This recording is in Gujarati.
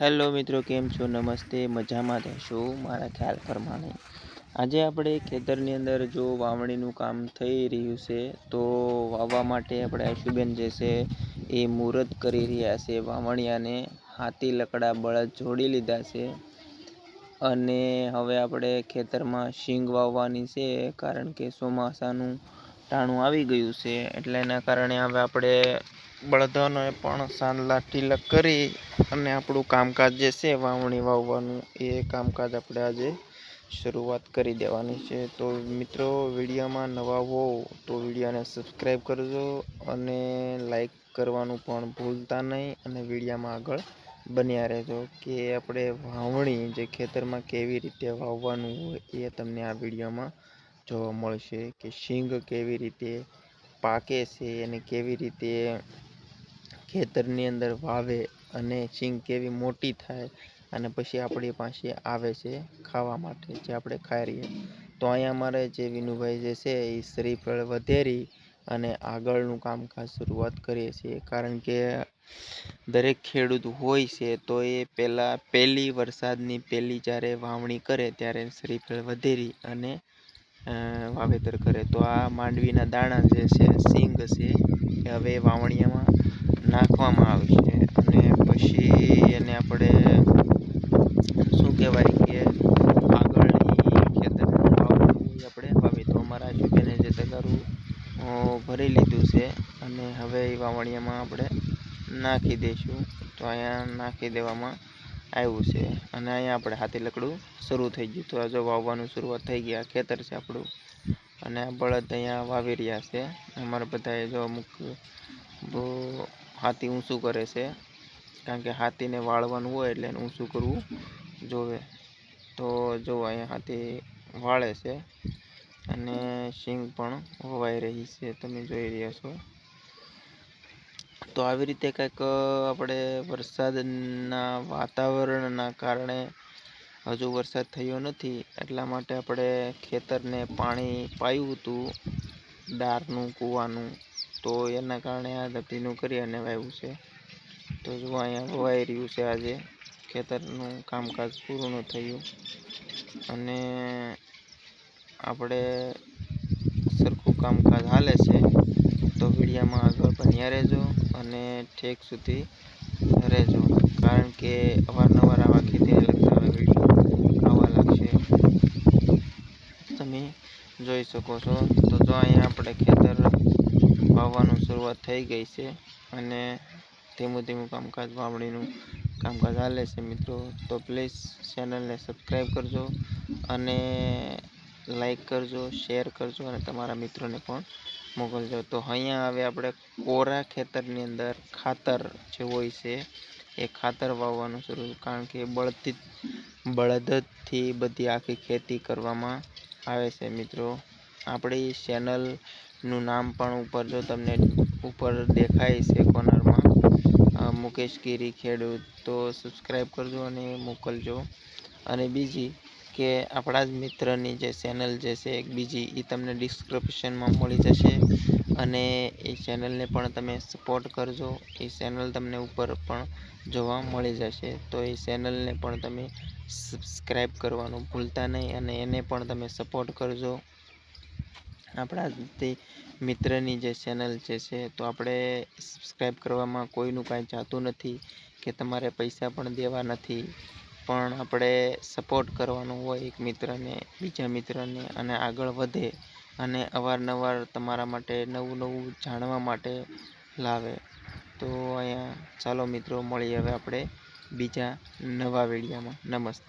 હેલો મિત્રો, કેમ છો? નમસ્તે, મજામાં થશો મારા ખ્યાલ પ્રમાણે. આજે આપણે ખેતરની અંદર જો વાવણીનું કામ થઈ રહ્યું છે, તો વાવવા માટે આપણે આશુબેન જે છે એ મુહૂર્ત કરી રહ્યા છે. વાવણિયાને હાથી લકડા બળદ જોડી લીધા છે અને હવે આપણે ખેતરમાં શીંગ વાવવાની છે, કારણ કે ચોમાસાનું ટાણું આવી ગયું છે. એટલે એના કારણે હવે આપણે બળદોને પણ સાંદલા તિલક કરી અને આપણું કામકાજ જે છે વાવણી વાવવાનું, એ કામકાજ આપણે આજે શરૂઆત કરી દેવાની છે. તો મિત્રો, વિડીયોમાં નવા હો તો વિડીયોને સબસ્ક્રાઈબ કરજો અને લાઈક કરવાનું પણ ભૂલતા નહીં, અને વિડીયોમાં આગળ બન્યા રહેજો કે આપણે વાવણી જે ખેતરમાં કેવી રીતે વાવવાનું હોય એ તમને આ વિડીયોમાં જોવા મળશે, કે શીંગ કેવી રીતે પાકે છે અને કેવી રીતે ખેતરની અંદર વાવે અને શીંગ કેવી મોટી થાય અને પછી આપણી પાસે આવે છે ખાવા માટે, જે આપણે ખાઈ રહીએ. તો અહીંયા અમારે જે વિનુભાઈ જે છે એ શ્રીફળ વધેરી અને આગળનું કામકાજ શરૂઆત કરીએ છીએ, કારણ કે દરેક ખેડૂત હોય છે તો એ પહેલી વરસાદની પહેલી જ્યારે વાવણી કરે ત્યારે શ્રીફળ વધેરી અને વાવેતર કરે. તો આ માંડવીના દાણા જે છે, શીંગ છે, એ હવે વાવણીયામાં નાખવામાં આવશે અને પછી એને આપણે શું કહેવાય કે આગળની ખેતરમાં વાવવાનું આપણે વાવી. તો અમારા આશુબેને જે તગારું ભરી લીધું છે અને હવે એ વાવણીયામાં આપણે નાખી દઈશું. તો અહીંયા નાખી દેવામાં આવ્યું છે અને અહીંયા આપણે હાથી લકડું શરૂ થઈ ગયું. તો જો વાવવાનું શરૂઆત થઈ ગયા, ખેતર છે આપણું અને બળદ અહીંયા વાવી રહ્યા છે. અમારા બધાએ જો અમુક હાથી ઊંચું કરે છે, કારણ કે હાથીને વાળવાનું હોય એટલે એને ઊંચું કરવું જોવે. તો જો અહીંયા હાથી વાળે છે અને શીંગ પણ વવાઈ રહી છે, તમે જોઈ રહ્યા છો. તો આવી રીતે કંઈક આપણે વરસાદના વાતાવરણના કારણે હજુ વરસાદ થયો નથી, એટલા માટે આપણે ખેતરને પાણી પાયું હતું ડારનું, કૂવાનું. તો એના કારણે આ ધતીનું કરી અને વાવ્યું છે. તો જો અહીંયા વવાઈ રહ્યું છે, આજે ખેતરનું કામકાજ પૂર્ણ થયું અને આપણે સરખું કામકાજ હાલે છે. તો વિડીયોમાં આગળ બન્યા રહેજો અને ઠેક સુધી રહેજો, કારણ કે અવારનવાર આવા ખેતીને લગતા વિડીયો આવવા લાગશે, તમે જોઈ શકો છો. તો જો અહીંયા આપણે ખેતર વાવવાનું શરૂઆત થઈ ગઈ છે અને ધીમું ધીમું કામકાજ વાવણીનું કામકાજ હાલે છે મિત્રો. તો પ્લીઝ ચેનલને સબસ્ક્રાઈબ કરજો અને લાઈક કરજો, શેર કરજો અને તમારા મિત્રોને પણ મોકલજો. તો અહીંયા હવે આપણે કોરા ખેતરની અંદર ખાતર જે હોય છે એ ખાતર વાવવાનું શરૂ, કારણ કે બળદથી બધી આખી ખેતી કરવામાં આવે છે મિત્રો. આપણી ચેનલનું નામ પણ ઉપર જો તમને ઉપર દેખાય છે કોર્નરમાં, મુકેશ ગીરી ખેડૂત, તો સબસ્ક્રાઈબ કરજો અને મોકલજો. અને બીજી કે આપણા જ મિત્રની જે ચેનલ જે છે એક બીજી, એ તમને ડિસ્ક્રિપ્શનમાં મળી જશે અને એ ચેનલને પણ તમે સપોર્ટ કરજો. એ ચેનલ તમને ઉપર પણ જોવા મળી જશે, તો એ ચેનલને પણ તમે સબસ્ક્રાઈબ કરવાનું ભૂલતા નહીં અને એને પણ તમે સપોર્ટ કરજો. આપણા તે મિત્રની જે ચેનલ જે છે, તો આપણે સબસ્ક્રાઈબ કરવામાં કોઈનું કાંઈ જાતું નથી કે તમારે પૈસા પણ દેવા નથી, પણ આપણે સપોર્ટ કરવાનું હોય એક મિત્રને, બીજા મિત્રને, અને આગળ વધે અને અવારનવાર તમારા માટે નવું નવું જાણવા માટે લાવે. તો અહીંયા ચાલો મિત્રો, મળીએ હવે આપણે બીજા નવા વિડીયોમાં. નમસ્તે.